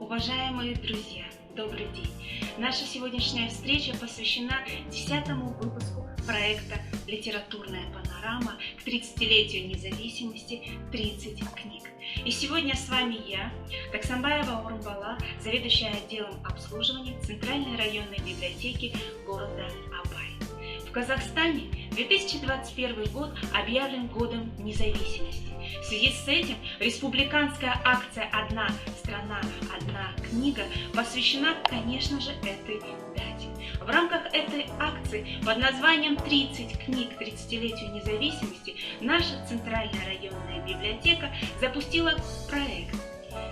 Уважаемые друзья, добрый день! Наша сегодняшняя встреча посвящена 10-му выпуску проекта «Литературная панорама» к 30-летию независимости 30 книг. И сегодня с вами я, Таксамбаева Орумбала, заведующая отделом обслуживания Центральной районной библиотеки города Абай. В Казахстане 2021 год объявлен годом независимости. В связи с этим республиканская акция «Одна страна, одна книга» посвящена, конечно же, этой дате. В рамках этой акции под названием «30 книг к 30-летию независимости» наша Центральная районная библиотека запустила проект.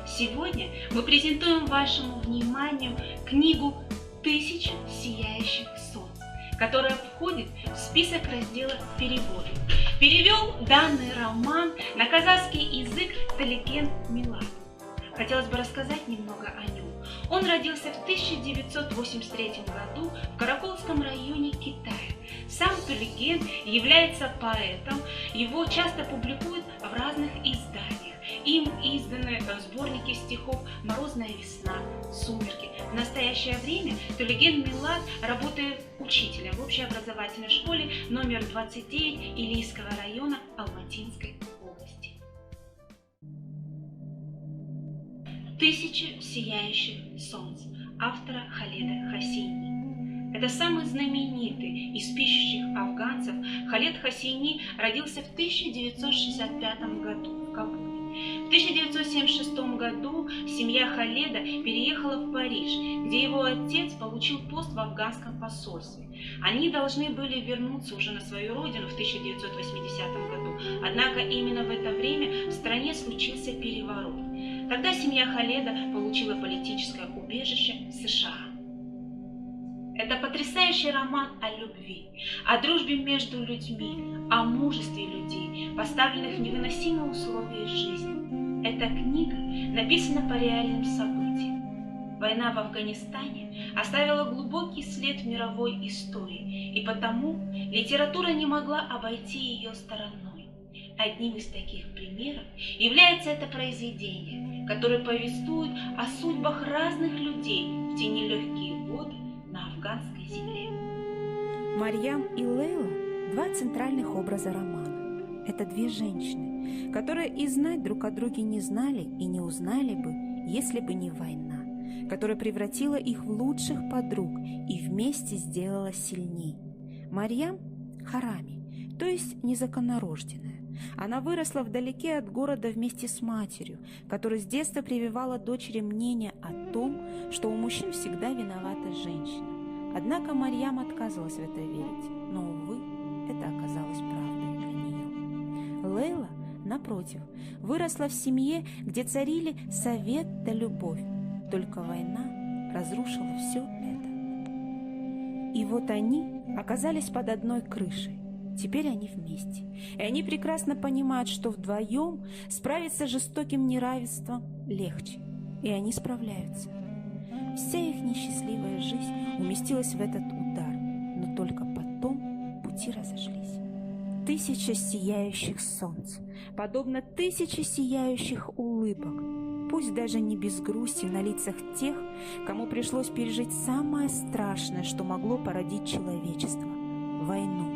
Сегодня мы презентуем вашему вниманию книгу «1000 сияющих солнц», которая входит в список раздела «Переводы». Перевел данный роман на казахский язык Таликен Милат. Хотелось бы рассказать немного о нем. Он родился в 1983 году в Караколском районе Китая. Сам Таликен является поэтом, его часто публикуют в разных изданиях. Им изданы сборники стихов «Морозная весна», «Сумерки». В настоящее время Таликен Милат работает учителем в общеобразовательной школе номер 29 Илийского района Алматинской области. «1000 сияющих солнц» автора Халеда Хосейни. Это самый знаменитый из пишущих афганцев. Халед Хосейни родился в 1965 году в Кабуле. В 1976 году семья Халеда переехала в Париж, где его отец получил пост в афганском посольстве. Они должны были вернуться уже на свою родину в 1980 году, однако именно в это время в стране случился переворот. Тогда семья Халеда получила политическое убежище в США. Это потрясающий роман о любви, о дружбе между людьми, о мужестве людей, поставленных в невыносимые условия жизни. Эта книга написана по реальным событиям. Война в Афганистане оставила глубокий след в мировой истории, и потому литература не могла обойти ее стороной. Одним из таких примеров является это произведение, которое повествует о судьбах разных людей в те нелегкие годы на афганской земле. Марьям и Лейла – два центральных образа романа. Это две женщины, которые и знать друг о друге не знали и не узнали бы, если бы не война, которая превратила их в лучших подруг и вместе сделала сильней. Марьям – Харами, то есть незаконнорожденная. Она выросла вдалеке от города вместе с матерью, которая с детства прививала дочери мнение о том, что у мужчин всегда виновата женщина. Однако Марьям отказывалась в это верить, но, увы, это оказалось правдой для нее. Лейла, напротив, выросла в семье, где царили совет да любовь, только война разрушила все это. И вот они оказались под одной крышей. Теперь они вместе, и они прекрасно понимают, что вдвоем справиться с жестоким неравенством легче, и они справляются. Вся их несчастливая жизнь уместилась в этот удар, но только потом пути разошлись. 1000 сияющих солнц, подобно 1000 сияющих улыбок, пусть даже не без грусти на лицах тех, кому пришлось пережить самое страшное, что могло породить человечество – войну,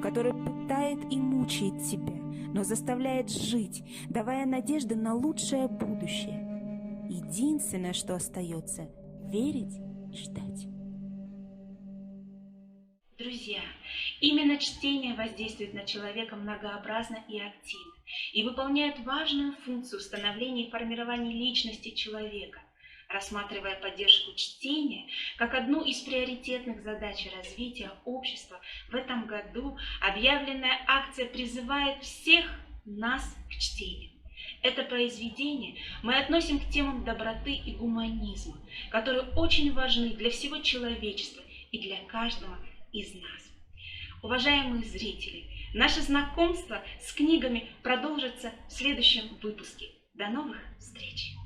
который пытает и мучает тебя, но заставляет жить, давая надежды на лучшее будущее. Единственное, что остается – верить и ждать. Друзья, именно чтение воздействует на человека многообразно и активно и выполняет важную функцию в становлении и формировании личности человека. Рассматривая поддержку чтения как одну из приоритетных задач развития общества, в этом году объявленная акция призывает всех нас к чтению. Это произведение мы относим к темам доброты и гуманизма, которые очень важны для всего человечества и для каждого из нас. Уважаемые зрители, наше знакомство с книгами продолжится в следующем выпуске. До новых встреч!